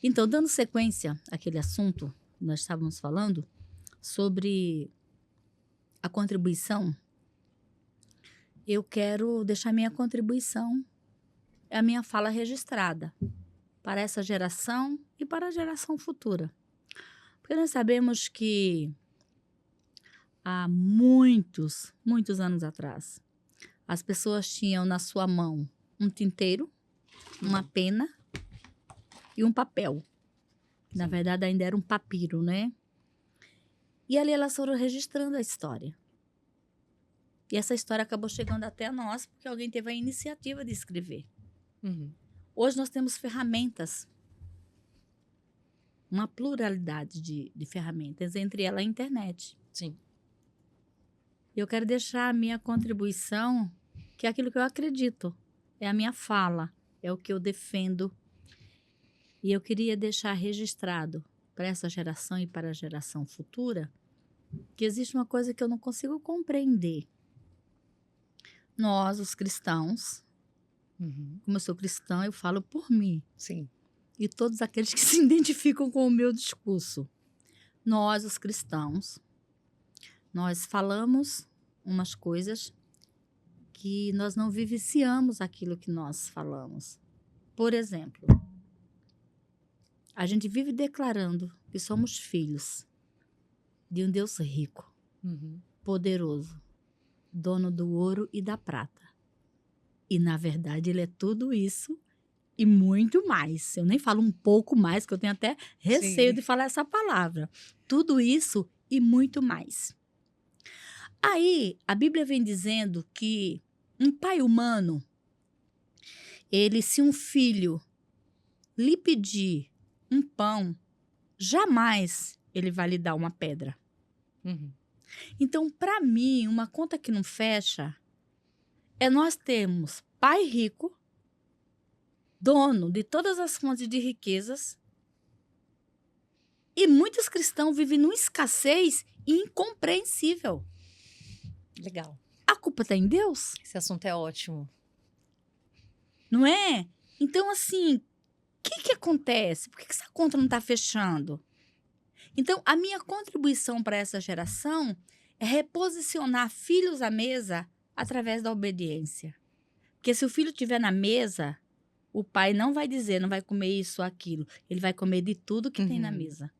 Então, dando sequência àquele assunto que nós estávamos falando sobre a contribuição, eu quero deixar minha contribuição, a minha fala registrada para essa geração e para a geração futura. Porque nós sabemos que há muitos, muitos anos atrás, as pessoas tinham na sua mão um tinteiro, uma pena e um papel. Na verdade, ainda era um papiro, né? E ali elas foram registrando a história. E essa história acabou chegando até nós porque alguém teve a iniciativa de escrever. Uhum. Hoje nós temos ferramentas, uma pluralidade de ferramentas, entre elas a internet. Sim. Eu quero deixar a minha contribuição, que é aquilo que eu acredito, é a minha fala, é o que eu defendo. E eu queria deixar registrado para essa geração e para a geração futura que existe uma coisa que eu não consigo compreender. Nós, os cristãos, Uhum. como eu sou cristã, eu falo por mim. Sim. E todos aqueles que se identificam com o meu discurso. Nós, os cristãos, nós falamos umas coisas que nós não vivenciamos aquilo que nós falamos. Por exemplo, a gente vive declarando que somos filhos de um Deus rico, Uhum. poderoso, dono do ouro e da prata. E, na verdade, ele é tudo isso e muito mais. Eu nem falo um pouco mais, que eu tenho até receio de falar essa palavra. Tudo isso e muito mais. Aí, a Bíblia vem dizendo que um pai humano, se um filho lhe pedir um pão, jamais ele vai lhe dar uma pedra. Uhum. Então, para mim, uma conta que não fecha é nós termos pai rico, dono de todas as fontes de riquezas, e muitos cristãos vivem numa escassez incompreensível. Legal. A culpa está em Deus? Esse assunto é ótimo. Não é? Então, assim, o que acontece? Por que essa conta não está fechando? Então, a minha contribuição para essa geração é reposicionar filhos à mesa através da obediência. Porque se o filho estiver na mesa, o pai não vai dizer, não vai comer isso ou aquilo. Ele vai comer de tudo que tem na mesa.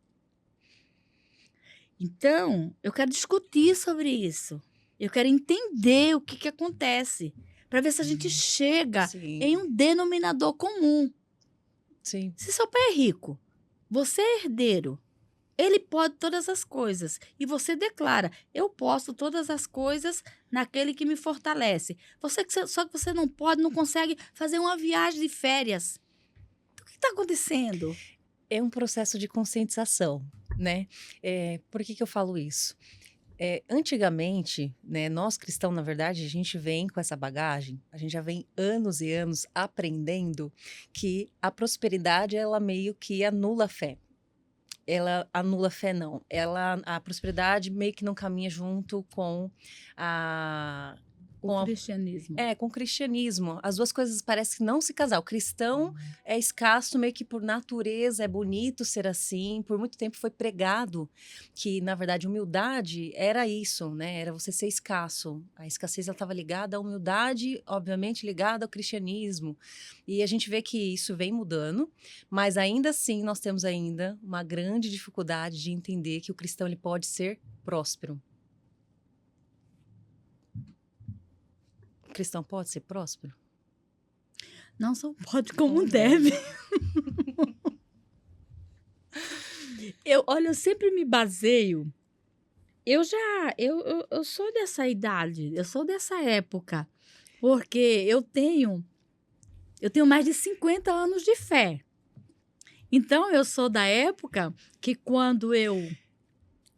Então, eu quero discutir sobre isso. Eu quero entender o que acontece. Para ver se a gente chega em um denominador comum. Sim. Se seu pai é rico, você é herdeiro, ele pode todas as coisas. E você declara, eu posso todas as coisas naquele que me fortalece. Só que você não pode, não consegue fazer uma viagem de férias. Então, o que está acontecendo? É um processo de conscientização, né? Por que eu falo isso? Antigamente, né, nós cristãos, na verdade, a gente vem com essa bagagem, a gente já vem anos e anos aprendendo que a prosperidade, ela meio que anula a fé. Ela anula a fé, não. A prosperidade meio que não caminha junto com o cristianismo. Com o cristianismo. As duas coisas parecem que não se casar. O cristão é escasso, meio que por natureza, é bonito ser assim. Por muito tempo foi pregado que, na verdade, humildade era isso, né? Era você ser escasso. A escassez estava ligada à humildade, obviamente ligada ao cristianismo. E a gente vê que isso vem mudando, mas ainda assim nós temos ainda uma grande dificuldade de entender que o cristão ele pode ser próspero. O cristão pode ser próspero? Não só pode, como deve. Eu sempre me baseio. Eu sou dessa idade, eu sou dessa época, porque eu tenho mais de 50 anos de fé. Então, eu sou da época que quando eu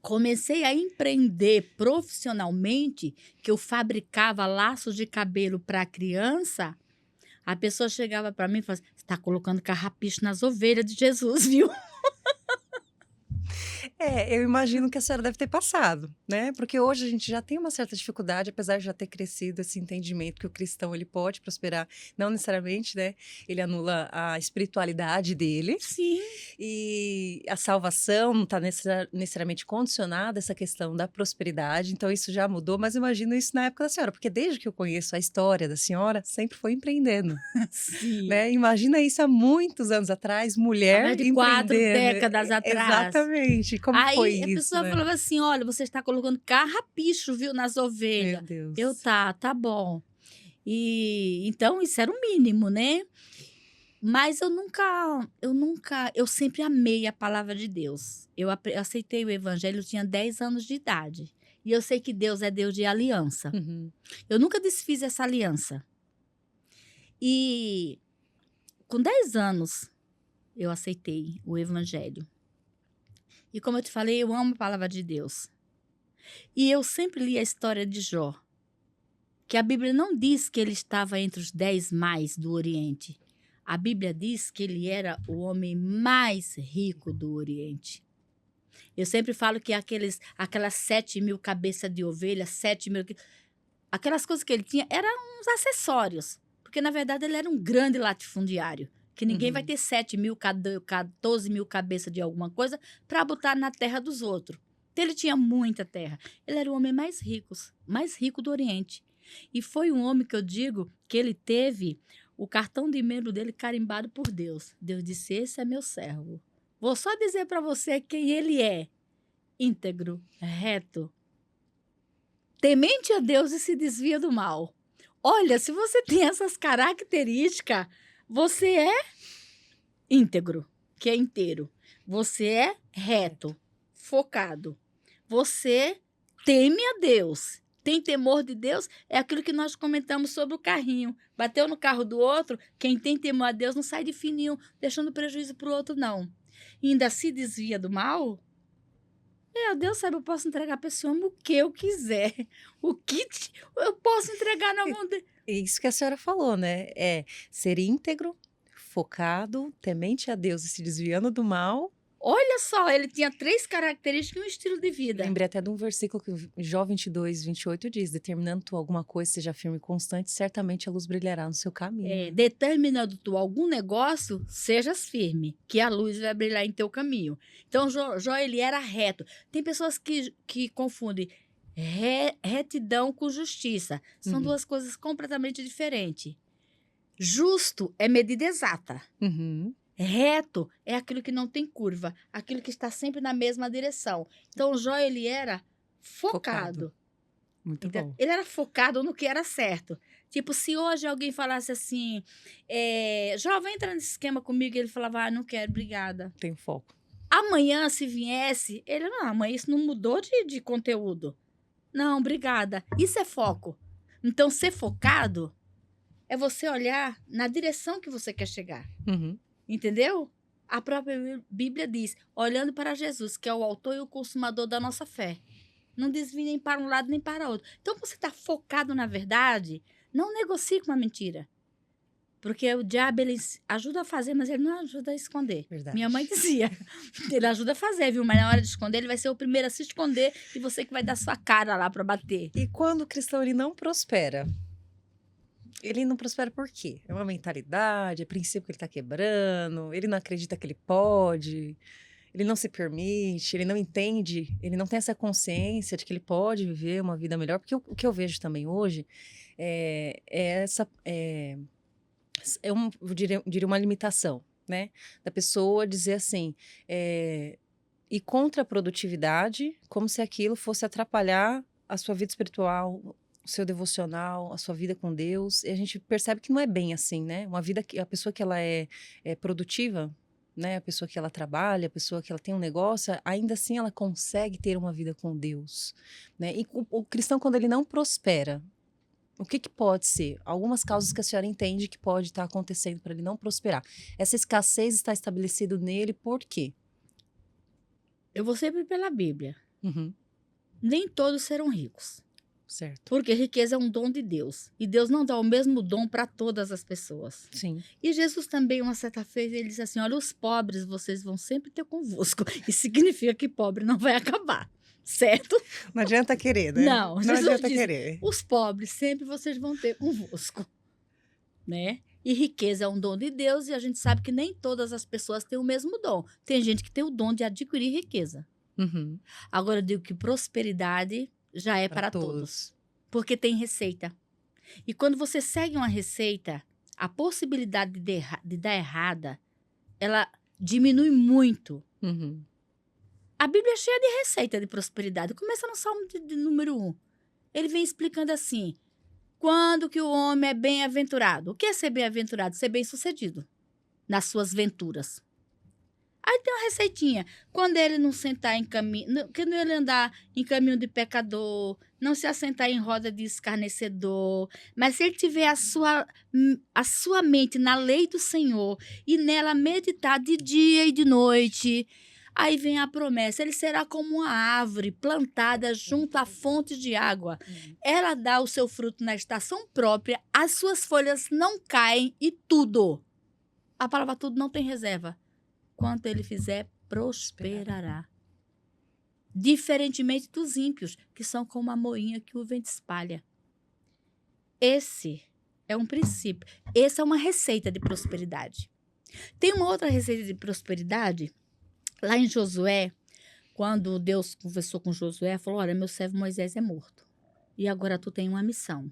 comecei a empreender profissionalmente, que eu fabricava laços de cabelo para criança, a pessoa chegava para mim e falava: você está colocando carrapicho nas ovelhas de Jesus, viu? Eu imagino que a senhora deve ter passado, né? Porque hoje a gente já tem uma certa dificuldade, apesar de já ter crescido esse entendimento que o cristão ele pode prosperar, não necessariamente, né? Ele anula a espiritualidade dele Sim. e a salvação não está necessariamente condicionada a essa questão da prosperidade, então isso já mudou, mas eu imagino isso na época da senhora, porque desde que eu conheço a história da senhora, sempre foi empreendendo, Sim. né? Imagina isso há muitos anos atrás, Há mulher mais de 4 empreendendo. décadas atrás. Exatamente. Como foi Aí a isso, pessoa né? falava assim: olha, você está colocando carrapicho, viu, nas Meu ovelhas. Eu, Deus. tá bom. E então isso era o mínimo, né? Mas eu sempre amei a palavra de Deus. Aceitei o evangelho, eu tinha 10 anos de idade. E eu sei que Deus é Deus de aliança. Uhum. Eu nunca desfiz essa aliança. E com 10 anos eu aceitei o evangelho. E como eu te falei, eu amo a palavra de Deus. E eu sempre li a história de Jó, que a Bíblia não diz que ele estava entre os 10 mais do Oriente. A Bíblia diz que ele era o homem mais rico do Oriente. Eu sempre falo que aquelas 7.000 cabeças de ovelha, 7.000... Aquelas coisas que ele tinha eram uns acessórios. Porque, na verdade, ele era um grande latifundiário. Que ninguém vai ter 7.000, 14.000 cabeças de alguma coisa para botar na terra dos outros. Então, ele tinha muita terra. Ele era o homem mais rico do Oriente. E foi um homem que eu digo que ele teve o cartão de membro dele carimbado por Deus. Deus disse, esse é meu servo. Vou só dizer para você quem ele é. Íntegro, reto, temente a Deus e se desvia do mal. Olha, se você tem essas características, você é íntegro, que é inteiro. Você é reto, focado. Você teme a Deus. Tem temor de Deus, é aquilo que nós comentamos sobre o carrinho. Bateu no carro do outro, quem tem temor a Deus não sai de fininho, deixando prejuízo para o outro, não. E ainda se desvia do mal, Deus sabe, eu posso entregar para esse homem o que eu quiser. Eu posso entregar na mão dele. É isso que a senhora falou, né? É ser íntegro, focado, temente a Deus e se desviando do mal. Olha só, ele tinha 3 características e um estilo de vida. Lembrei até de um versículo que Jó 22, 28 diz: determinando tu alguma coisa, seja firme e constante, certamente a luz brilhará no seu caminho. Determinando tu algum negócio, sejas firme, que a luz vai brilhar em teu caminho. Então, Jó ele era reto. Tem pessoas que confundem retidão com justiça. São 2 coisas completamente diferentes. Justo é medida exata. Uhum. Reto é aquilo que não tem curva, aquilo que está sempre na mesma direção. Então, Jó, ele era focado. Muito Então, bom. ele era focado no que era certo. Tipo, se hoje alguém falasse assim, Jó, vai entrar nesse esquema comigo, ele falava, não quero, obrigada. Tem foco. Amanhã, se viesse, ele, não, amanhã isso não mudou de conteúdo. Não, obrigada. Isso é foco. Então, ser focado é você olhar na direção que você quer chegar. Uhum. Entendeu? A própria Bíblia diz, olhando para Jesus, que é o autor e o consumador da nossa fé. Não desvie nem para um lado nem para outro. Então, quando você está focado na verdade, não negocie com a mentira. Porque o diabo, ele ajuda a fazer, mas ele não ajuda a esconder. Verdade. Minha mãe dizia, ele ajuda a fazer, viu? Mas na hora de esconder, ele vai ser o primeiro a se esconder e você que vai dar sua cara lá para bater. E quando o cristão ele não prospera? Ele não prospera por quê? É uma mentalidade, é princípio que ele está quebrando, ele não acredita que ele pode, ele não se permite, ele não entende, ele não tem essa consciência de que ele pode viver uma vida melhor. Porque o que eu vejo também hoje eu diria uma limitação, né? Da pessoa dizer assim, ir contra a produtividade, como se aquilo fosse atrapalhar a sua vida espiritual, o seu devocional, a sua vida com Deus. E a gente percebe que não é bem assim, né? Uma vida que a pessoa que ela é produtiva, né? A pessoa que ela trabalha, a pessoa que ela tem um negócio, ainda assim ela consegue ter uma vida com Deus, né? E o cristão, quando ele não prospera, o que pode ser? Algumas causas que a senhora entende que pode estar acontecendo para ele não prosperar. Essa escassez está estabelecida nele por quê? Eu vou sempre pela Bíblia. Uhum. Nem todos serão ricos. Certo. Porque riqueza é um dom de Deus. E Deus não dá o mesmo dom para todas as pessoas. Sim. E Jesus também, uma certa vez, ele disse assim: olha, os pobres vocês vão sempre ter convosco. Isso significa que pobre não vai acabar. Certo? Não adianta querer, né? Não, Não Jesus adianta disse: querer. os pobres sempre vocês vão ter convosco. Né? E riqueza é um dom de Deus e a gente sabe que nem todas as pessoas têm o mesmo dom. Tem gente que tem o dom de adquirir riqueza. Uhum. Agora eu digo que prosperidade já é Para para todos. Porque tem receita. E quando você segue uma receita, a possibilidade de dar errada, ela diminui muito. Uhum. A Bíblia é cheia de receita de prosperidade. Começa no Salmo de número 1. Ele vem explicando assim: quando que o homem é bem-aventurado? O que é ser bem-aventurado? Ser bem-sucedido nas suas venturas. Aí tem uma receitinha. Quando ele não sentar em caminho, quando ele andar em caminho de pecador, não se assentar em roda de escarnecedor, mas se ele tiver a sua mente na lei do Senhor e nela meditar de dia e de noite, aí vem a promessa: ele será como uma árvore plantada junto a fontes de água. Ela dá o seu fruto na estação própria, as suas folhas não caem e tudo. A palavra tudo não tem reserva. Quanto ele fizer, prosperará. Diferentemente dos ímpios, que são como a moinha que o vento espalha. Esse é um princípio. Essa é uma receita de prosperidade. Tem uma outra receita de prosperidade, lá em Josué, quando Deus conversou com Josué, falou: olha, meu servo Moisés é morto. E agora tu tem uma missão.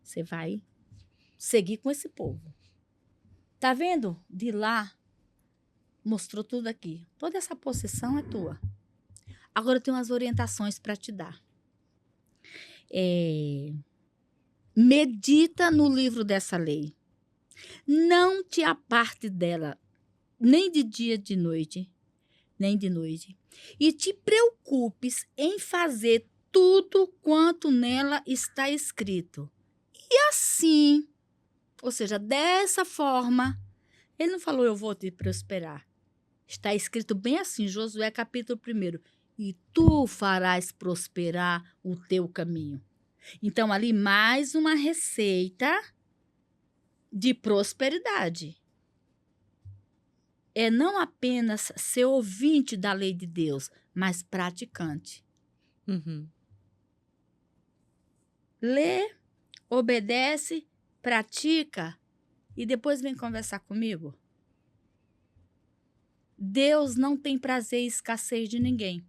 Você vai seguir com esse povo. Tá vendo? De lá, mostrou tudo aqui. Toda essa possessão é tua. Agora eu tenho umas orientações para te dar. Medita no livro dessa lei. Não te aparte dela, nem de dia de noite, nem de noite. E te preocupes em fazer tudo quanto nela está escrito. E assim, ou seja, dessa forma, ele não falou eu vou te prosperar. Está escrito bem assim, Josué capítulo 1. E tu farás prosperar o teu caminho. Então, ali mais uma receita de prosperidade. É não apenas ser ouvinte da lei de Deus, mas praticante. Uhum. Lê, obedece, pratica e depois vem conversar comigo. Deus não tem prazer em escassez de ninguém.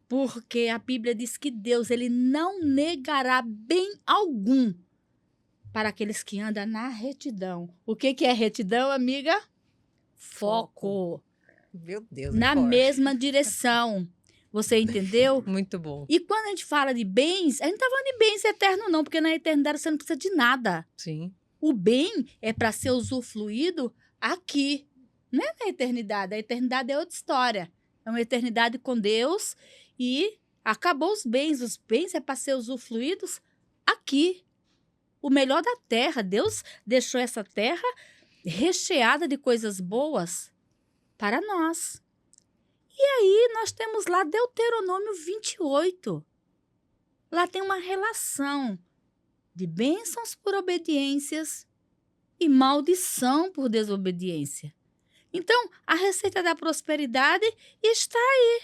Porque a Bíblia diz que Deus ele não negará bem algum para aqueles que andam na retidão. O que é retidão, amiga? Foco. Meu Deus, Na mesma direção. Você entendeu? Muito bom. E quando a gente fala de bens, a gente não está falando de bens eternos, não, porque na eternidade você não precisa de nada. Sim. O bem é para ser usufruído aqui. Não é na eternidade. A eternidade é outra história. É uma eternidade com Deus e acabou os bens. Os bens é para ser usufruídos aqui. O melhor da terra. Deus deixou essa terra recheada de coisas boas para nós. E aí nós temos lá Deuteronômio 28. Lá tem uma relação de bênçãos por obediências e maldição por desobediência. Então, a receita da prosperidade está aí.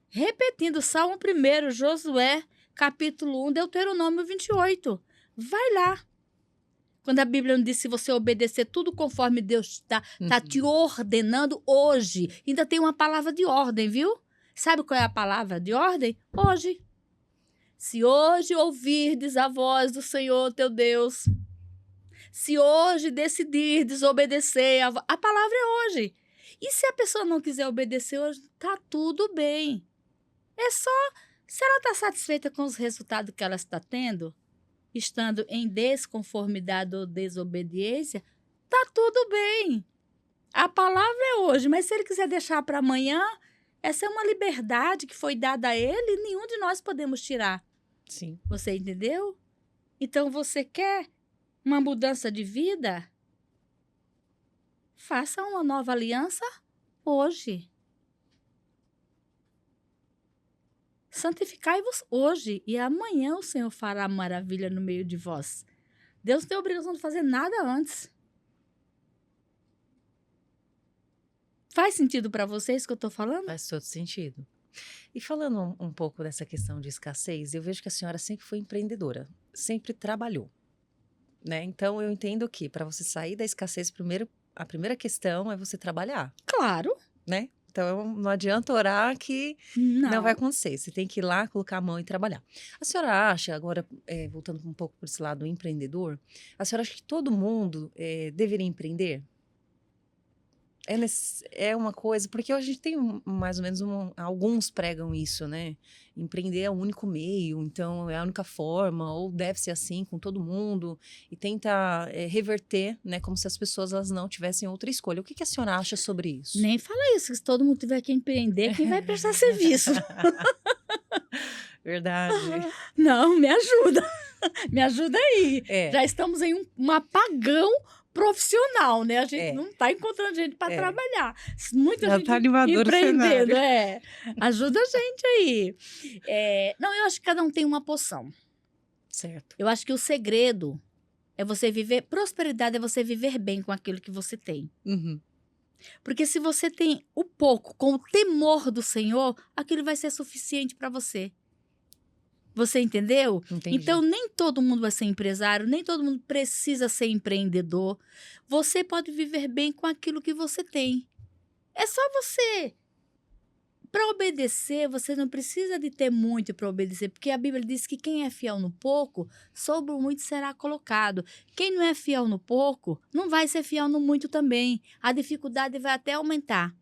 Repetindo, Salmo 1, Josué, capítulo 1, Deuteronômio 28. Vai lá. Quando a Bíblia não diz se você obedecer tudo conforme Deus está te ordenando hoje. Ainda tem uma palavra de ordem, viu? Sabe qual é a palavra de ordem? Hoje. Se hoje ouvirdes a voz do Senhor teu Deus, se hoje decidir desobedecer, a palavra é hoje. E se a pessoa não quiser obedecer hoje, tá tudo bem. É só, se ela está satisfeita com os resultados que ela está tendo, estando em desconformidade ou desobediência, tá tudo bem. A palavra é hoje, mas se ele quiser deixar para amanhã, essa é uma liberdade que foi dada a ele e nenhum de nós podemos tirar. Sim. Você entendeu? Então, você quer uma mudança de vida? Faça uma nova aliança hoje. Santificai-vos hoje, e amanhã o Senhor fará maravilha no meio de vós. Deus não tem obrigação de fazer nada antes. Faz sentido para vocês que eu estou falando? Faz todo sentido. E falando um pouco dessa questão de escassez, eu vejo que a senhora sempre foi empreendedora, sempre trabalhou, né? Então eu entendo que para você sair da escassez, a primeira questão é você trabalhar, Claro. né? Então não adianta orar que não vai Não. acontecer. Você tem que ir lá, colocar a mão e trabalhar. A senhora acha, agora voltando um pouco para esse lado empreendedor, a senhora acha que todo mundo deveria empreender? É uma coisa, porque a gente tem mais ou menos alguns pregam isso, né? Empreender é o único meio, então é a única forma, ou deve ser assim com todo mundo, e tenta reverter, né? Como se as pessoas elas não tivessem outra escolha. O que a senhora acha sobre isso? Nem fala isso, que se todo mundo tiver que empreender, quem vai prestar serviço? Verdade. Não, me ajuda. Me ajuda aí. É. Já estamos em um apagão profissional, né? A gente não está encontrando gente para trabalhar. Muita Já gente tá animador o empreendendo, cenário. Ajuda a gente aí. Não, eu acho que cada um tem uma poção. Certo. Eu acho que o segredo é você viver... Prosperidade é você viver bem com aquilo que você tem. Uhum. Porque se você tem o pouco com o temor do Senhor, aquilo vai ser suficiente para você. Você entendeu? Entendi. Então, nem todo mundo vai ser empresário, nem todo mundo precisa ser empreendedor. Você pode viver bem com aquilo que você tem. É só você. Para obedecer, você não precisa de ter muito para obedecer, porque a Bíblia diz que quem é fiel no pouco, sobre o muito será colocado. Quem não é fiel no pouco, não vai ser fiel no muito também. A dificuldade vai até aumentar.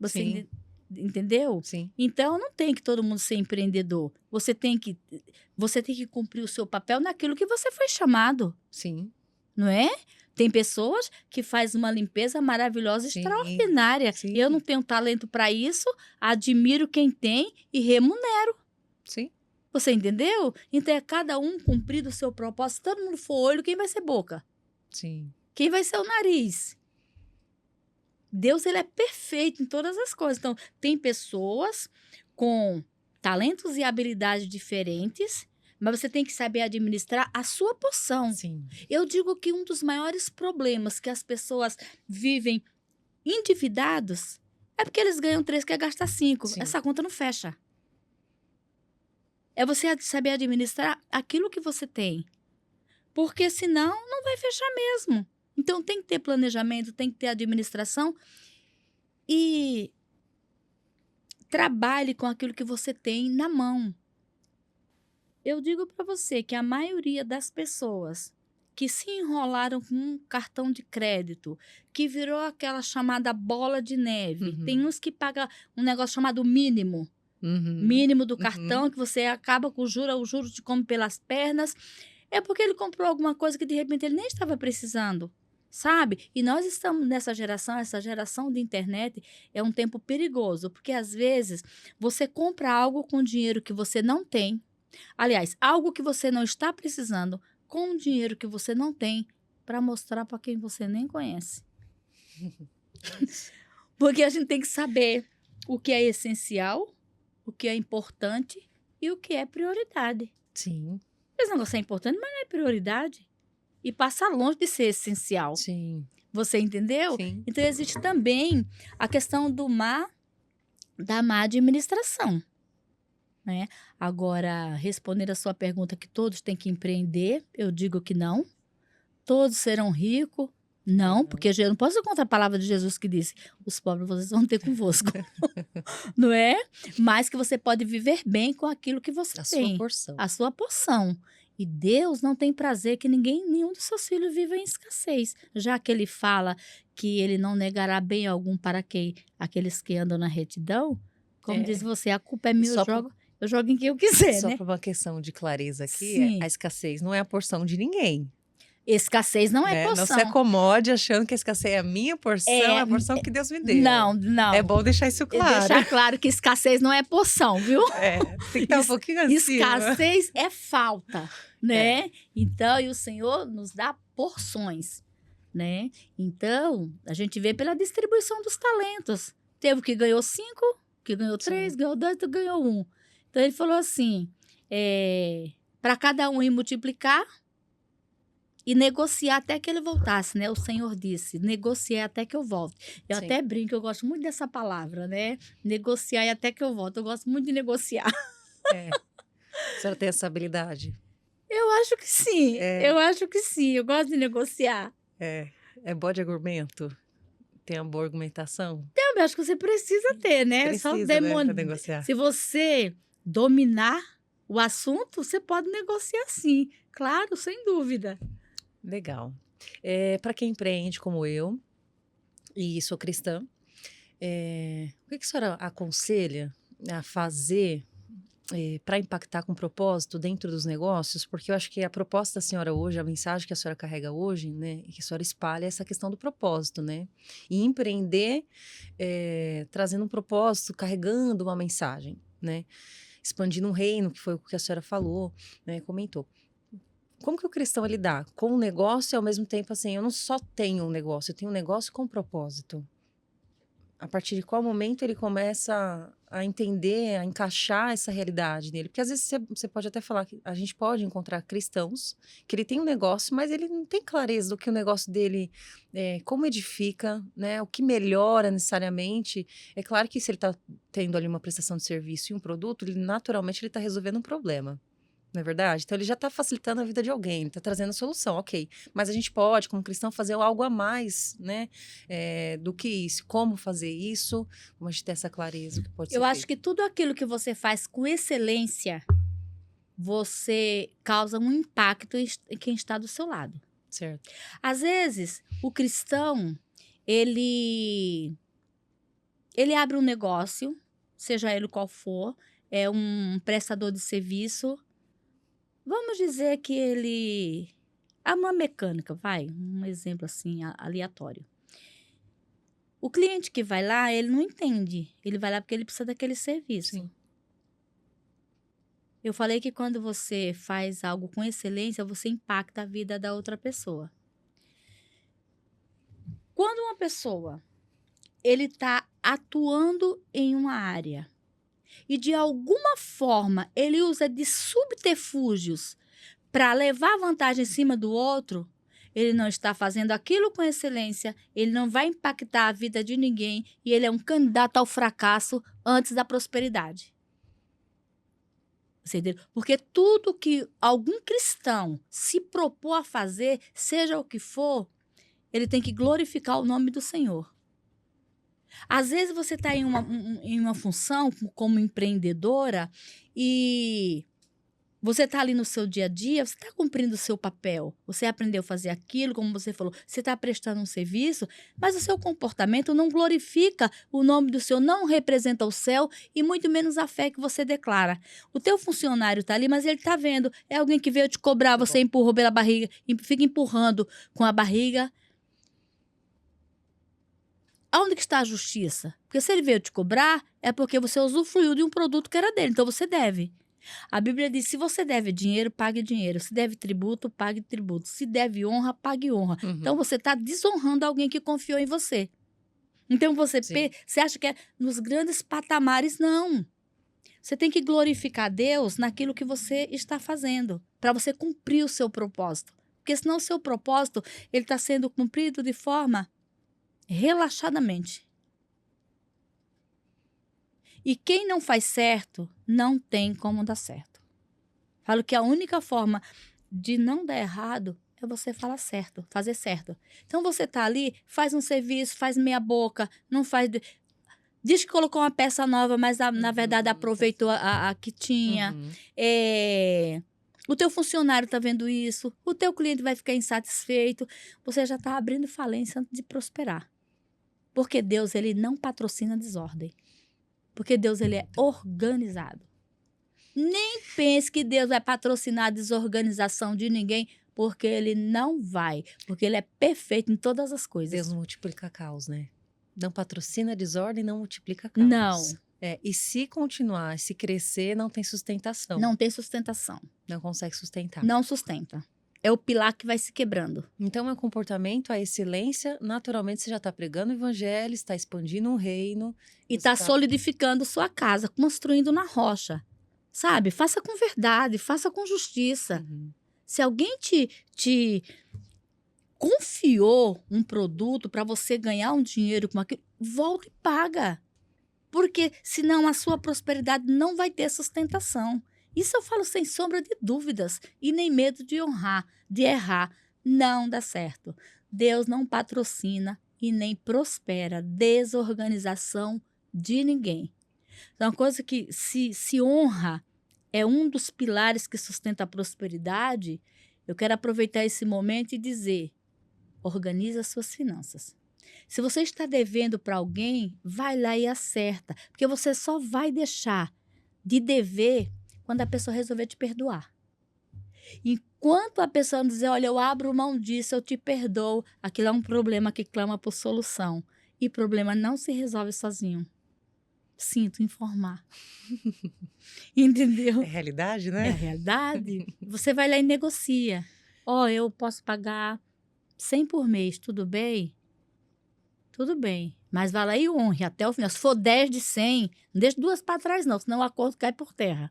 Você entendeu? Sim. Então, não tem que todo mundo ser empreendedor. Você tem que cumprir o seu papel naquilo que você foi chamado. Sim. Não é? Tem pessoas que fazem uma limpeza maravilhosa, extraordinária. Sim. Eu não tenho talento para isso, admiro quem tem e remunero. Sim. Você entendeu? Então, é cada um cumprir o seu propósito. Se todo mundo for olho, quem vai ser boca? Sim. Quem vai ser o nariz? Deus, ele é perfeito em todas as coisas. Então, tem pessoas com talentos e habilidades diferentes, mas você tem que saber administrar a sua porção. Sim. Eu digo que um dos maiores problemas que as pessoas vivem endividados é porque eles ganham 3 e quer gastar 5. Sim. Essa conta não fecha. É você saber administrar aquilo que você tem. Porque senão não vai fechar mesmo. Então, tem que ter planejamento, tem que ter administração e trabalhe com aquilo que você tem na mão. Eu digo para você que a maioria das pessoas que se enrolaram com um cartão de crédito, que virou aquela chamada bola de neve, tem uns que pagam um negócio chamado mínimo. Mínimo do cartão, que você acaba com o juro te come pelas pernas. É porque ele comprou alguma coisa que de repente ele nem estava precisando. Sabe? E nós estamos nessa geração, essa geração de internet é um tempo perigoso, porque às vezes você compra algo com dinheiro que você não tem. Aliás, algo que você não está precisando com dinheiro que você não tem para mostrar para quem você nem conhece. Porque a gente tem que saber o que é essencial, o que é importante e o que é prioridade. Sim. Esse negócio é importante, mas não é prioridade. E passa longe de ser essencial. Sim. Você entendeu? Sim. Então, existe também a questão da má administração. Né? Agora, respondendo a sua pergunta que todos têm que empreender, eu digo que não. Todos serão ricos. Não, porque eu não posso ir contra a palavra de Jesus que disse, os pobres vocês vão ter convosco. Não é? Mas que você pode viver bem com aquilo que você tem. A sua porção. A sua porção. E Deus não tem prazer que nenhum dos seus filhos viva em escassez. Já que ele fala que ele não negará bem algum para aqueles que andam na retidão, como diz você, a culpa é minha, eu jogo em quem eu quiser, Só né? para uma questão de clareza aqui, Sim. a escassez não é a porção de ninguém. Escassez não é porção. Não se acomode achando que a escassez é a minha porção, é a porção que Deus me deu. Não. É bom deixar isso claro. Deixar claro que escassez não é porção, viu? Tem que estar um pouquinho acima. Escassez é falta, né? Então, e o Senhor nos dá porções, né? Então, a gente vê pela distribuição dos talentos. Teve o que ganhou 5, porque ganhou Sim. 3, ganhou 2, tu ganhou 1. Então, ele falou assim, para cada um ir multiplicar e negociar até que ele voltasse, né? O Senhor disse, negociar até que eu volte. Eu Sim. até brinco, eu gosto muito dessa palavra, né? Negociar e até que eu volte. Eu gosto muito de negociar. É. A senhora tem essa habilidade? Eu acho que sim, É. eu acho que sim. Eu gosto de negociar. É bom de argumento? Tem uma boa argumentação? Eu acho que você precisa ter, né? Só Precisa, né, para negociar. Se você dominar o assunto, você pode negociar sim. Claro, sem dúvida. Legal. Para quem empreende como eu, e sou cristã, o que a senhora aconselha a fazer para impactar com propósito dentro dos negócios? Porque eu acho que a proposta da senhora hoje, a mensagem que a senhora carrega hoje, né, e que a senhora espalha é essa questão do propósito, né? E empreender trazendo um propósito, carregando uma mensagem, né? Expandindo um reino, que foi o que a senhora falou, né, comentou. Como que o cristão ele dá com o negócio e ao mesmo tempo assim, eu não só tenho um negócio, eu tenho um negócio com propósito. A partir de qual momento ele começa a entender, a encaixar essa realidade nele? Porque às vezes você pode até falar que a gente pode encontrar cristãos que ele tem um negócio, mas ele não tem clareza do que o negócio dele, como edifica, né? O que melhora necessariamente. É claro que se ele está tendo ali uma prestação de serviço e um produto, ele naturalmente ele está resolvendo um problema. Não é verdade? Então ele já está facilitando a vida de alguém, ele está trazendo a solução, ok. Mas a gente pode, como cristão, fazer algo a mais, né? Do que isso. Como fazer isso? Como a gente ter essa clareza, o que pode ser Eu acho feito. que tudo aquilo que você faz com excelência, você causa um impacto em quem está do seu lado. Certo. Às vezes, o cristão, ele abre um negócio, seja ele qual for, é um prestador de serviço. Vamos dizer que ele é uma mecânica, vai, um exemplo assim, aleatório. O cliente que vai lá, ele não entende. Ele vai lá porque ele precisa daquele serviço. Sim. Eu falei que quando você faz algo com excelência, você impacta a vida da outra pessoa. Quando uma pessoa, ele está atuando em uma área e de alguma forma ele usa de subterfúgios para levar vantagem em cima do outro, ele não está fazendo aquilo com excelência, ele não vai impactar a vida de ninguém e ele é um candidato ao fracasso antes da prosperidade. Você entendeu? Porque tudo que algum cristão se propor a fazer, seja o que for, ele tem que glorificar o nome do Senhor. Às vezes você está em uma função como empreendedora e você está ali no seu dia a dia, você está cumprindo o seu papel. Você aprendeu a fazer aquilo, como você falou, você está prestando um serviço, mas o seu comportamento não glorifica o nome do Senhor, não representa o céu e muito menos a fé que você declara. O teu funcionário está ali, mas ele está vendo. É alguém que veio te cobrar, você empurrou pela barriga, fica empurrando com a barriga. Aonde que está a justiça? Porque se ele veio te cobrar, é porque você usufruiu de um produto que era dele, então você deve. A Bíblia diz, se você deve dinheiro, pague dinheiro. Se deve tributo, pague tributo. Se deve honra, pague honra. Uhum. Então você está desonrando alguém que confiou em você. Então você acha que é nos grandes patamares? Não. Você tem que glorificar Deus naquilo que você está fazendo, para você cumprir o seu propósito. Porque senão o seu propósito ele está sendo cumprido de forma relaxadamente. E quem não faz certo, não tem como dar certo. Falo que a única forma de não dar errado é você falar certo, fazer certo. Então você tá ali, faz um serviço, faz meia boca, não faz... Diz que colocou uma peça nova, mas na verdade aproveitou a que tinha. Uhum. O teu funcionário está vendo isso, o teu cliente vai ficar insatisfeito. Você já está abrindo falência antes de prosperar. Porque Deus, ele não patrocina desordem. Porque Deus, ele é organizado. Nem pense que Deus vai patrocinar a desorganização de ninguém, porque ele não vai. Porque ele é perfeito em todas as coisas. Deus não multiplica caos, né? Não patrocina desordem, não multiplica caos. Não. E se continuar, se crescer, não tem sustentação. Não tem sustentação. Não consegue sustentar. Não sustenta. é o pilar que vai se quebrando. Então, é um comportamento, a excelência, naturalmente você já está pregando o evangelho, está expandindo um reino. E você está tá- solidificando sua casa, construindo na rocha. Sabe? Faça com verdade, faça com justiça. Uhum. Se alguém te confiou um produto para você ganhar um dinheiro com aquilo, volta e paga. Porque senão a sua prosperidade não vai ter sustentação. Isso eu falo sem sombra de dúvidas e nem medo de honrar, de errar. Não dá certo. Deus não patrocina e nem prospera desorganização de ninguém. Então, uma coisa que se honra é um dos pilares que sustenta a prosperidade. Eu quero aproveitar esse momento e dizer: organize as suas finanças. Se você está devendo para alguém, vai lá e acerta, porque você só vai deixar de dever quando a pessoa resolver te perdoar. Enquanto a pessoa não dizer, olha, eu abro mão disso, eu te perdoo, aquilo é um problema que clama por solução. E problema não se resolve sozinho. Sinto informar. Entendeu? É realidade, É a né? realidade. Você vai lá e negocia. Ó, eu posso pagar 100 por mês, tudo bem? Tudo bem. Mas vai lá e honre até o final. Se for 10 de 100, não deixe duas para trás, não, senão o acordo cai por terra.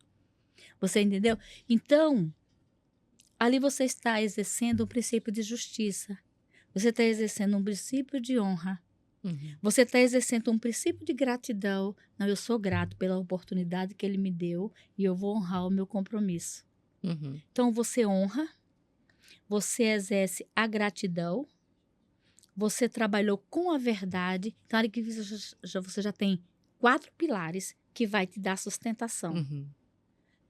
Você entendeu? Então, ali você está exercendo um princípio de justiça. Você está exercendo um princípio de honra. Uhum. Você está exercendo um princípio de gratidão. Não, eu sou grato pela oportunidade que ele me deu e eu vou honrar o meu compromisso. Uhum. Então, você honra, você exerce a gratidão, você trabalhou com a verdade. Então, olha que você já tem 4 pilares que vai te dar sustentação. Uhum.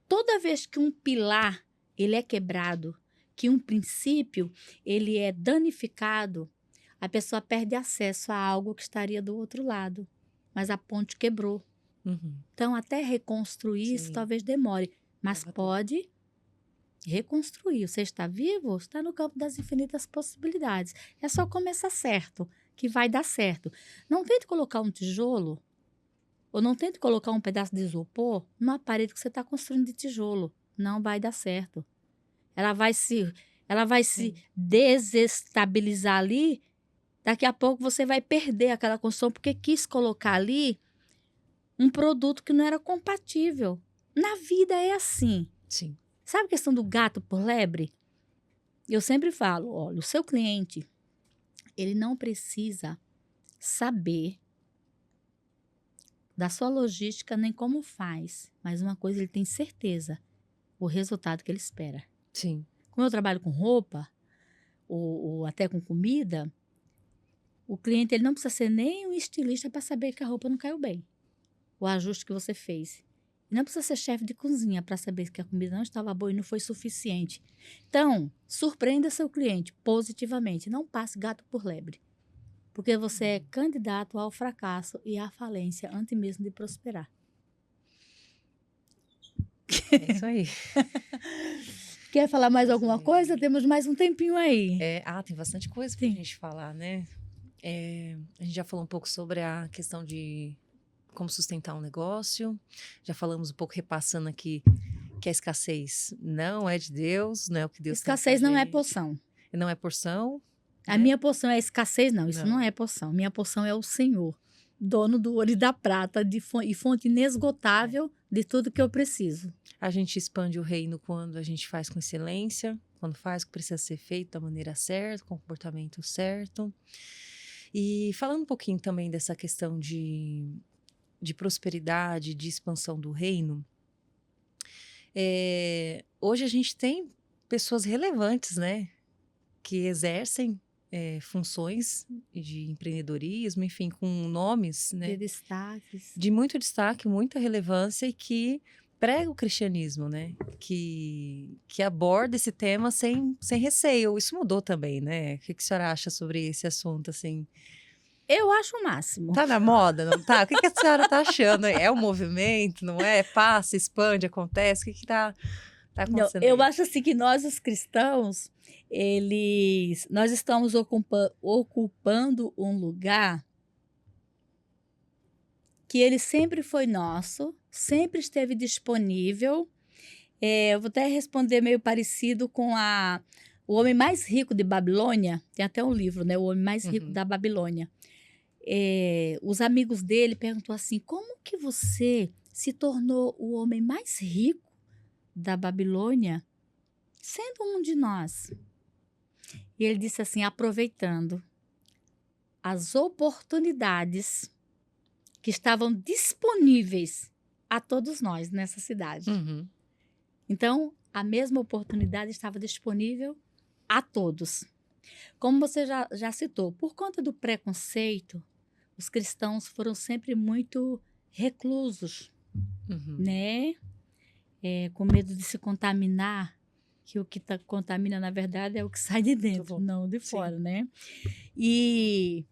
Toda vez que um pilar ele é quebrado, que um princípio ele é danificado, a pessoa perde acesso a algo que estaria do outro lado. Mas a ponte quebrou. Uhum. Então, até reconstruir isso Sim. talvez demore. Mas Leva tempo. pode reconstruir. Você está vivo? Está no campo das infinitas possibilidades. É só começar certo, que vai dar certo. Não tente colocar um tijolo, ou não tente colocar um pedaço de isopor numa parede que você está construindo de tijolo. Não vai dar certo. Ela vai se Sim. desestabilizar ali. Daqui a pouco você vai perder aquela construção porque quis colocar ali um produto que não era compatível. Na vida é assim. Sim. Sabe a questão do gato por lebre? Eu sempre falo, olha, o seu cliente, ele não precisa saber da sua logística nem como faz, mas uma coisa ele tem certeza, o resultado que ele espera. Sim. Como eu trabalho com roupa, ou até com comida, o cliente ele não precisa ser nem um estilista para saber que a roupa não caiu bem, o ajuste que você fez. E não precisa ser chefe de cozinha para saber que a comida não estava boa e não foi suficiente. Então, surpreenda seu cliente positivamente. Não passe gato por lebre. Porque você é candidato ao fracasso e à falência antes mesmo de prosperar. É isso aí. Quer falar mais alguma coisa? Temos mais um tempinho aí. Tem bastante coisa pra Sim. gente falar, né? A gente já falou um pouco sobre a questão de como sustentar um negócio. Já falamos um pouco, repassando aqui, que a escassez não é de Deus, não é o que Deus tem pra Escassez não é gente. poção. Não é porção. A né? minha poção é escassez? Não, isso Não. não é poção. Minha poção é o Senhor, dono do ouro e da prata e fonte inesgotável de tudo que eu preciso. A gente expande o reino quando a gente faz com excelência, quando faz o que precisa ser feito da maneira certa, com o comportamento certo. E falando um pouquinho também dessa questão de prosperidade, de expansão do reino, hoje a gente tem pessoas relevantes, né? Que exercem funções de empreendedorismo, enfim, com nomes, né? De destaques. De muito destaque, muita relevância e que prega o cristianismo, né? Que aborda esse tema sem receio. Isso mudou também, né? O que a senhora acha sobre esse assunto, assim? Eu acho o máximo. Tá na moda, não tá? O que a senhora tá achando? É um movimento, não é? Passa, expande, acontece? O que tá acontecendo Eu aí? acho assim que nós, os cristãos, nós estamos ocupando um lugar que ele sempre foi nosso, sempre esteve disponível. Eu vou até responder meio parecido com o homem mais rico de Babilônia, tem até um livro, né? O homem mais rico Uhum. da Babilônia. Os amigos dele perguntou assim: como que você se tornou o homem mais rico da Babilônia, sendo um de nós? E ele disse assim: aproveitando as oportunidades que estavam disponíveis a todos nós nessa cidade. Uhum. Então, a mesma oportunidade estava disponível a todos. Como você já citou, por conta do preconceito, os cristãos foram sempre muito reclusos, Uhum. né? Com medo de se contaminar, que o que contamina, na verdade, é o que sai de dentro, bom. não de Sim. fora, né? E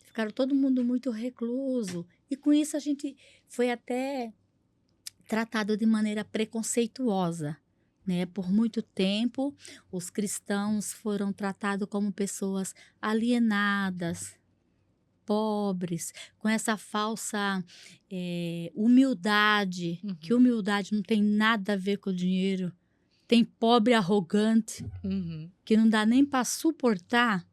ficaram todo mundo muito recluso. E com isso a gente foi até tratado de maneira preconceituosa, né? Por muito tempo, os cristãos foram tratados como pessoas alienadas, pobres, com essa falsa humildade, que Uhum. humildade não tem nada a ver com o dinheiro. Tem pobre arrogante, Uhum. que não dá nem para suportar,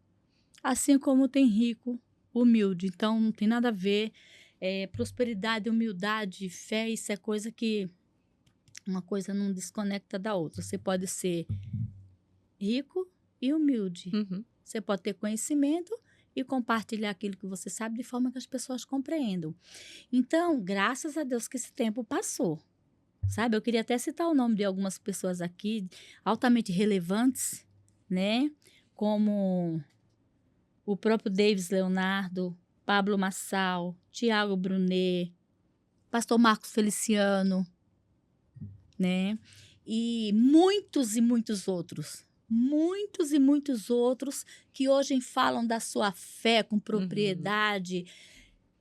assim como tem rico humilde. Então, não tem nada a ver. Prosperidade, humildade, fé, isso é coisa que uma coisa não desconecta da outra. Você pode ser rico e humilde. Uhum. Você pode ter conhecimento e compartilhar aquilo que você sabe de forma que as pessoas compreendam. Então, graças a Deus que esse tempo passou. Sabe, eu queria até citar o nome de algumas pessoas aqui altamente relevantes, né? Como o próprio Davis Leonardo, Pablo Massal, Tiago Brunet, Pastor Marcos Feliciano, né? E muitos outros. Muitos e muitos outros que hoje falam da sua fé com Uhum. propriedade.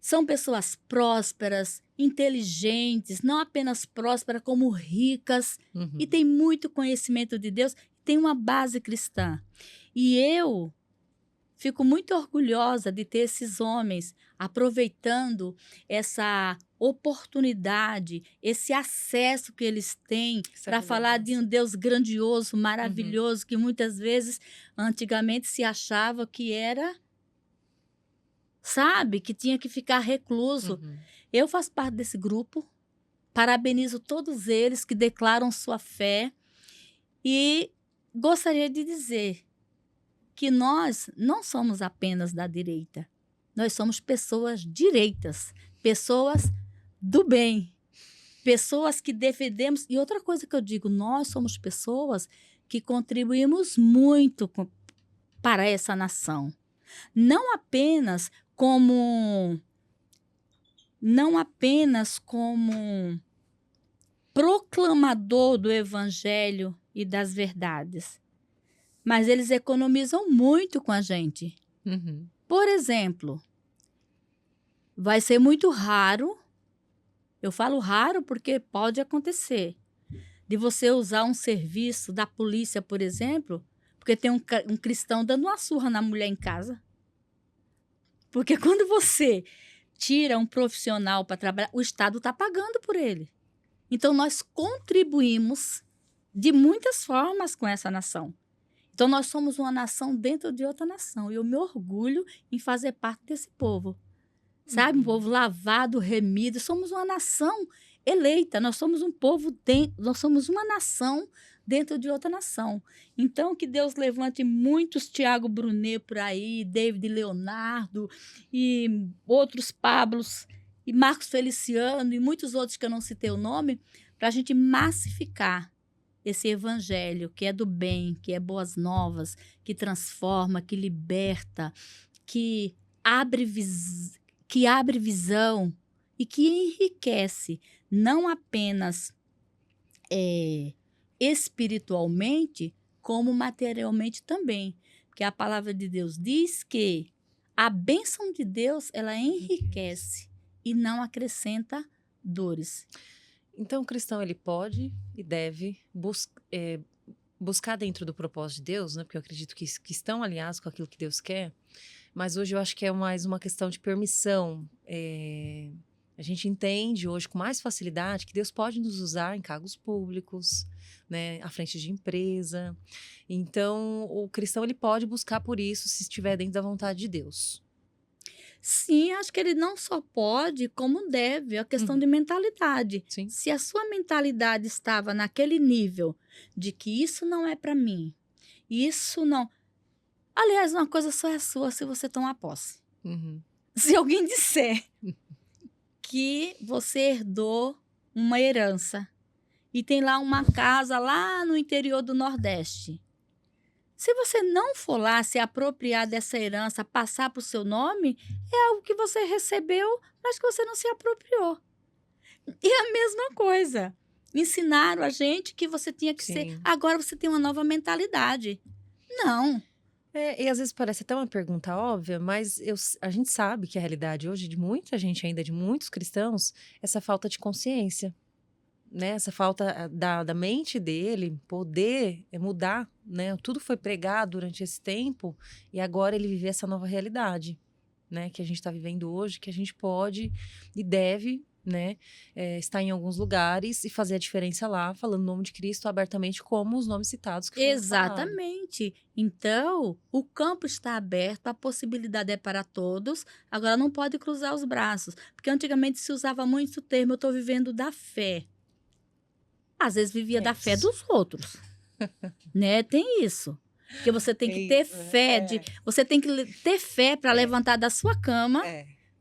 São pessoas prósperas, inteligentes, não apenas prósperas, como ricas, e Uhum. têm muito conhecimento de Deus, têm uma base cristã. E eu fico muito orgulhosa de ter esses homens aproveitando essa oportunidade, esse acesso que eles têm Essa para falar de um relevância. Deus grandioso, Uhum. maravilhoso, que muitas vezes, antigamente, se achava que era, sabe, que tinha que ficar recluso. Uhum. Eu faço parte desse grupo, parabenizo todos eles que declaram sua fé e gostaria de dizer que nós não somos apenas da direita. Nós somos pessoas direitas, pessoas do bem, pessoas que defendemos. E outra coisa que eu digo, nós somos pessoas que contribuímos muito para essa nação. Não apenas como proclamador do evangelho e das verdades, mas eles economizam muito com a gente. Uhum. Por exemplo, vai ser muito raro, eu falo raro porque pode acontecer, de você usar um serviço da polícia, por exemplo, porque tem um cristão dando uma surra na mulher em casa. Porque quando você tira um profissional para trabalhar, o Estado está pagando por ele. Então, nós contribuímos de muitas formas com essa nação. Então, nós somos uma nação dentro de outra nação. E eu me orgulho em fazer parte desse povo. Sabe? Um Uhum. povo lavado, remido. Somos uma nação eleita. Nós somos um povo, nós somos uma nação dentro de outra nação. Então, que Deus levante muitos Tiago Brunet por aí, David Leonardo e outros Pablos, e Marcos Feliciano e muitos outros que eu não citei o nome, para a gente massificar esse evangelho que é do bem, que é boas novas, que transforma, que liberta, que abre visão e que enriquece, não apenas espiritualmente, como materialmente também. Porque a palavra de Deus diz que a bênção de Deus, ela enriquece e não acrescenta dores. Então, o cristão ele pode e deve buscar dentro do propósito de Deus, né? Porque eu acredito que estão alinhados com aquilo que Deus quer. Mas hoje eu acho que é mais uma questão de permissão A gente entende hoje com mais facilidade que Deus pode nos usar em cargos públicos, né, à frente de empresa. Então, o cristão ele pode buscar por isso se estiver dentro da vontade de Deus. Sim, acho que ele não só pode, como deve. É a questão de mentalidade. Sim. Se a sua mentalidade estava naquele nível de que isso não é para mim, isso não. Aliás, uma coisa só é sua se você tomar posse. Uhum. Se alguém disser que você herdou uma herança e tem lá uma casa lá no interior do Nordeste. Se você não for lá se apropriar dessa herança, passar para o seu nome, é algo que você recebeu, mas que você não se apropriou. E a mesma coisa. Ensinaram a gente que você tinha que ser. Sim. Agora você tem uma nova mentalidade. Não. E às vezes parece até uma pergunta óbvia, mas a gente sabe que a realidade hoje de muita gente ainda, de muitos cristãos, essa falta de consciência, né? Essa falta da mente dele poder mudar, né? Tudo foi pregado durante esse tempo e agora ele viver essa nova realidade, né? Que a gente está vivendo hoje, que a gente pode e deve, né? Estar em alguns lugares e fazer a diferença lá, falando o nome de Cristo abertamente, como os nomes citados que foram falados. Exatamente. Então, o campo está aberto, a possibilidade é para todos. Agora, não pode cruzar os braços. Porque antigamente se usava muito o termo, eu estou vivendo da fé. Às vezes vivia da fé Isso. dos outros. Né? Tem isso. Porque você tem que ter Isso, fé. Você tem que ter fé para levantar da sua cama,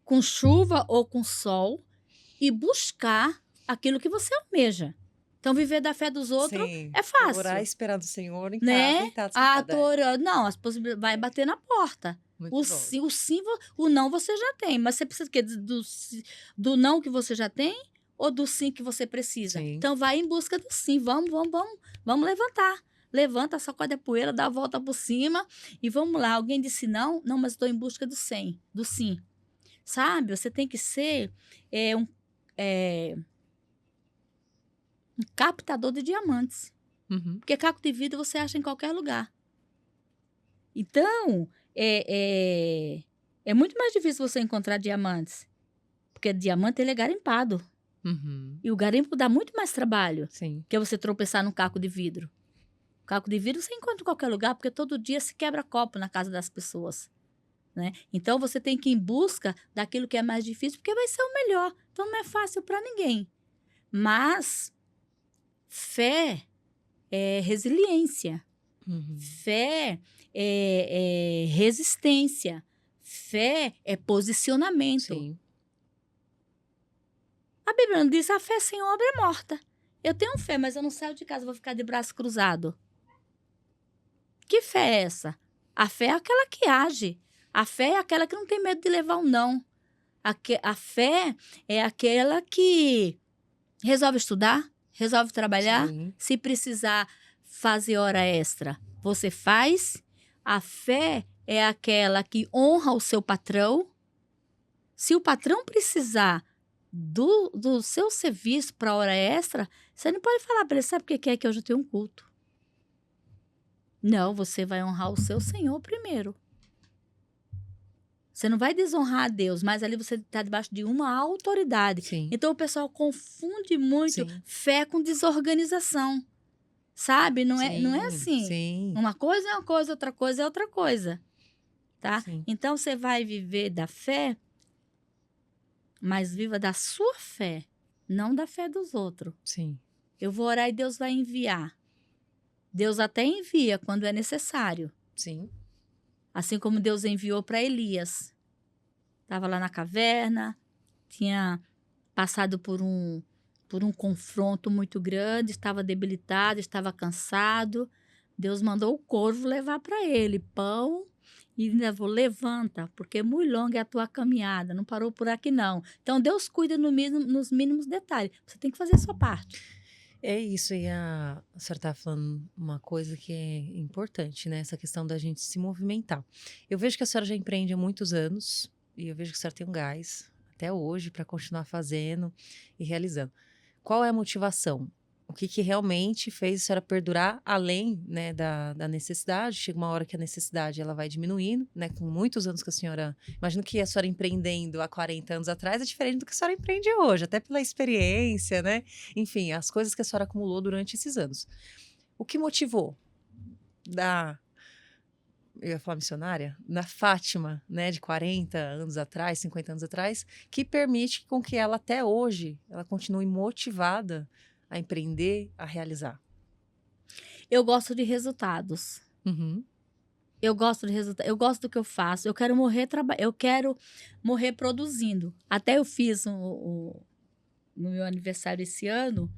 com chuva ou com sol, e buscar aquilo que você almeja. Então, viver da fé dos outros Sim. é fácil. Orar e esperar do Senhor em Né? casa e tá Ah, tô orando. Não, as possibilidades vai bater na porta. Muito O bom. sim, o não você já tem. Mas você precisa do não que você já tem ou do sim que você precisa? Sim. Então, vai em busca do sim. Vamos levantar. Levanta, sacode a poeira, dá a volta por cima e vamos lá. Alguém disse não? Não, mas estou em busca do sim. Do sim. Sabe? Você tem que ser um captador de diamantes. Uhum. Porque caco de vidro você acha em qualquer lugar. Então, é muito mais difícil você encontrar diamantes. Porque diamante ele é garimpado. Uhum. E o garimpo dá muito mais trabalho Sim. que você tropeçar num caco de vidro. O caco de vidro você encontra em qualquer lugar, porque todo dia se quebra copo na casa das pessoas. Né? Então, você tem que ir em busca daquilo que é mais difícil, porque vai ser o melhor. Então, não é fácil para ninguém. Mas, fé é resiliência. Uhum. Fé é resistência. Fé é posicionamento. Sim. A Bíblia não diz a fé sem obra é morta. Eu tenho fé, mas eu não saio de casa, vou ficar de braço cruzado. Que fé é essa? A fé é aquela que age. A fé é aquela que não tem medo de levar um não. A fé é aquela que resolve estudar, resolve trabalhar. Sim. Se precisar fazer hora extra, você faz. A fé é aquela que honra o seu patrão. Se o patrão precisar do seu serviço para hora extra, você não pode falar para ele, sabe o que é que hoje eu tenho um culto? Não, você vai honrar o seu Senhor primeiro. Você não vai desonrar a Deus, mas ali você está debaixo de uma autoridade. Sim. Então o pessoal confunde muito Sim. fé com desorganização. Sabe? Não é assim. Sim. Uma coisa é uma coisa, outra coisa é outra coisa. Tá? Sim. Então você vai viver da fé, mas viva da sua fé, não da fé dos outros. Sim. Eu vou orar e Deus vai enviar. Deus até envia quando é necessário. Sim. Assim como Deus enviou para Elias. Estava lá na caverna, tinha passado por um confronto muito grande, estava debilitado, estava cansado. Deus mandou o corvo levar para ele pão e levou, levanta, porque muito longa é a tua caminhada, não parou por aqui não. Então, Deus cuida nos mínimos detalhes. Você tem que fazer a sua parte. É isso, e a senhora estava falando uma coisa que é importante, né? Essa questão da gente se movimentar. Eu vejo que a senhora já empreende há muitos anos, e eu vejo que a senhora tem um gás até hoje para continuar fazendo e realizando. Qual é a motivação? O que realmente fez a senhora perdurar além, né, da necessidade? Chega uma hora que a necessidade ela vai diminuindo, né? Com muitos anos que a senhora... Imagino que a senhora empreendendo há 40 anos atrás é diferente do que a senhora empreende hoje, até pela experiência, né? Enfim, as coisas que a senhora acumulou durante esses anos. O que motivou da... Eu ia falar missionária, na Fátima, né, de 40 anos atrás, 50 anos atrás, que permite com que ela até hoje, ela continue motivada a empreender, a realizar. Eu gosto de resultados. Uhum. Eu gosto de resultado, eu gosto do que eu faço. Eu quero morrer eu quero morrer produzindo. Até eu fiz no meu aniversário esse ano,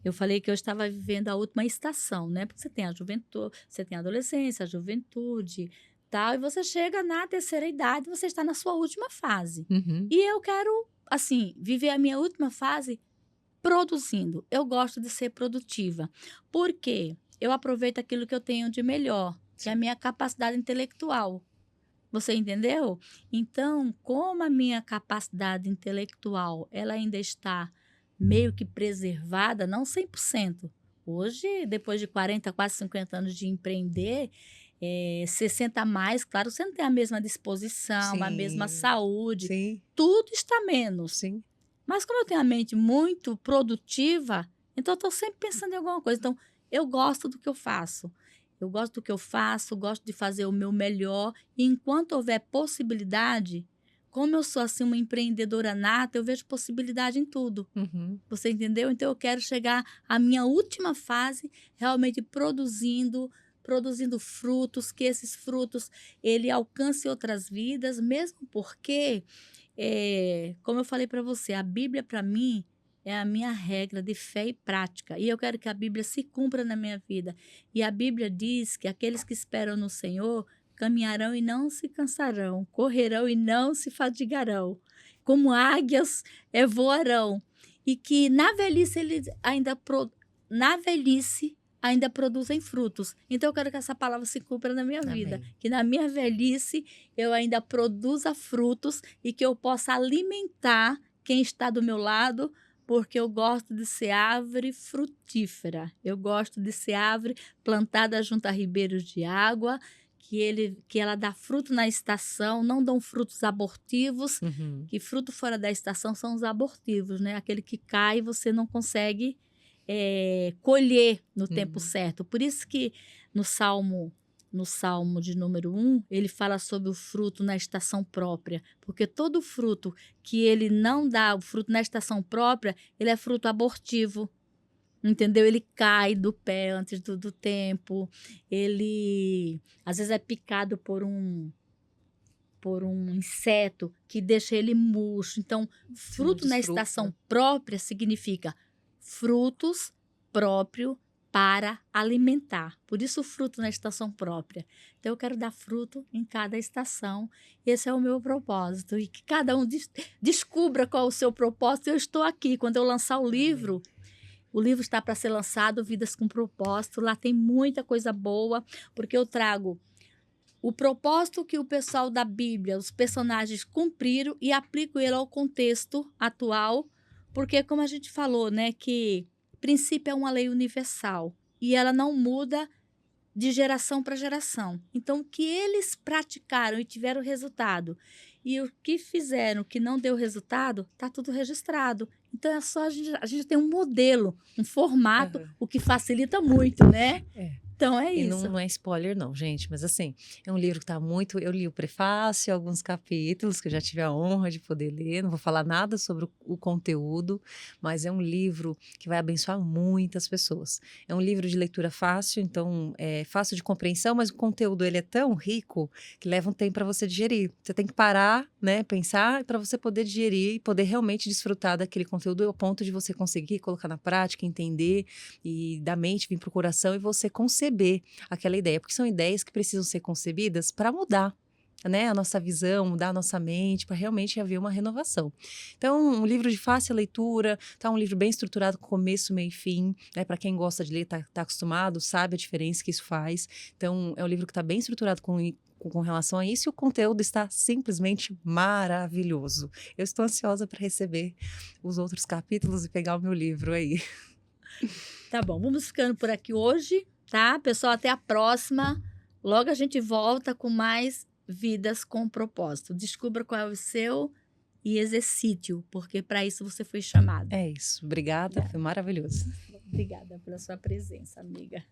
eu falei que eu estava vivendo a última estação, né? Porque você tem a juventude, você tem a adolescência, a juventude, tal, e você chega na terceira idade, você está na sua última fase. Uhum. E eu quero, assim, viver a minha última fase produzindo. Eu gosto de ser produtiva. Por quê? Eu aproveito aquilo que eu tenho de melhor, que é a minha capacidade intelectual. Você entendeu? Então, como a minha capacidade intelectual, ela ainda está meio que preservada, não 100%. Hoje, depois de 40, quase 50 anos de empreender, 60 a mais, claro, você não tem a mesma disposição, a mesma Sim, saúde, sim, tudo está menos. sim. Mas como eu tenho a mente muito produtiva, então eu estou sempre pensando em alguma coisa. Então, eu gosto do que eu faço. Eu gosto do que eu faço, gosto de fazer o meu melhor. E enquanto houver possibilidade, como eu sou assim uma empreendedora nata, eu vejo possibilidade em tudo. Uhum. Você entendeu? Então eu quero chegar à minha última fase realmente produzindo frutos, que esses frutos ele alcance outras vidas, mesmo porque como eu falei para você, a Bíblia para mim é a minha regra de fé e prática. E eu quero que a Bíblia se cumpra na minha vida. E a Bíblia diz que aqueles que esperam no Senhor caminharão e não se cansarão, correrão e não se fadigarão, como águias voarão. E que na velhice eles na velhice ainda produzem frutos. Então eu quero que essa palavra se cumpra na minha vida, Amém. que na minha velhice eu ainda produza frutos e que eu possa alimentar quem está do meu lado, porque eu gosto de ser árvore frutífera. Eu gosto de ser árvore plantada junto a ribeiros de água, que ela dá fruto na estação, não dão frutos abortivos, Uhum. que fruto fora da estação são os abortivos, né? Aquele que cai e você não consegue colher no tempo certo. Por isso que no Salmo de número 1, ele fala sobre o fruto na estação própria, porque todo fruto que ele não dá, o fruto na estação própria, ele é fruto abortivo, entendeu? Ele cai do pé antes do tempo, ele às vezes é picado por um inseto que deixa ele murcho. Então, fruto na Desfruta. estação própria significa frutos próprio para alimentar. Por isso, o fruto na estação própria. Então, eu quero dar fruto em cada estação. Esse é o meu propósito. E que cada um descubra qual é o seu propósito. Eu estou aqui. Quando eu lançar o livro está para ser lançado, Vidas com Propósito. Lá tem muita coisa boa, porque eu trago o propósito que o pessoal da Bíblia, os personagens cumpriram e aplico ele ao contexto atual, porque como a gente falou, né, que princípio é uma lei universal e ela não muda de geração para geração. Então, o que eles praticaram e tiveram resultado e o que fizeram que não deu resultado, está tudo registrado. Então, é só a gente tem um modelo, um formato, o que facilita muito, né? Então, é E isso. não é spoiler não, gente, mas assim, é um livro que tá muito... Eu li o prefácio, alguns capítulos que eu já tive a honra de poder ler, não vou falar nada sobre o conteúdo, mas é um livro que vai abençoar muitas pessoas. É um livro de leitura fácil, então é fácil de compreensão, mas o conteúdo ele é tão rico que leva um tempo para você digerir. Você tem que parar, né, pensar para você poder digerir e poder realmente desfrutar daquele conteúdo ao ponto de você conseguir colocar na prática, entender e da mente vir para o coração e você conceber aquela ideia, porque são ideias que precisam ser concebidas para mudar, né, a nossa visão, mudar a nossa mente, para realmente haver uma renovação. Então, um livro de fácil leitura, tá, um livro bem estruturado, começo, meio e fim, né, para quem gosta de ler, tá acostumado, sabe a diferença que isso faz. Então, é um livro que está bem estruturado com relação a isso, e o conteúdo está simplesmente maravilhoso. Eu estou ansiosa para receber os outros capítulos e pegar o meu livro aí. Tá bom, vamos ficando por aqui hoje, tá? Pessoal, até a próxima. Logo a gente volta com mais Vidas com Propósito. Descubra qual é o seu e exercite-o, porque para isso você foi chamado. É isso. Obrigada, foi maravilhoso. Obrigada pela sua presença, amiga.